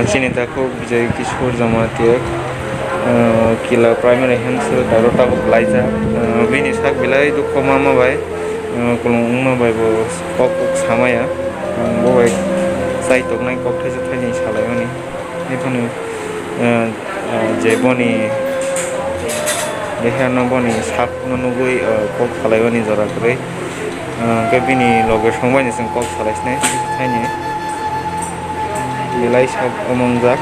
sini tako Vijay Kishore Jamatiak kila primary hansel darota laija bini sak bilai du khoma bai kulung ungma bai bo kok samaya bo bai sai tok nai kok thai thai salai mani ekhone je boni देखा न बनी साप नुगुई कक खालायबानी जरा करे के बिनी लगे संबायनि जों कक खालायसनाय थायनि बिलाइ साप अमंजाक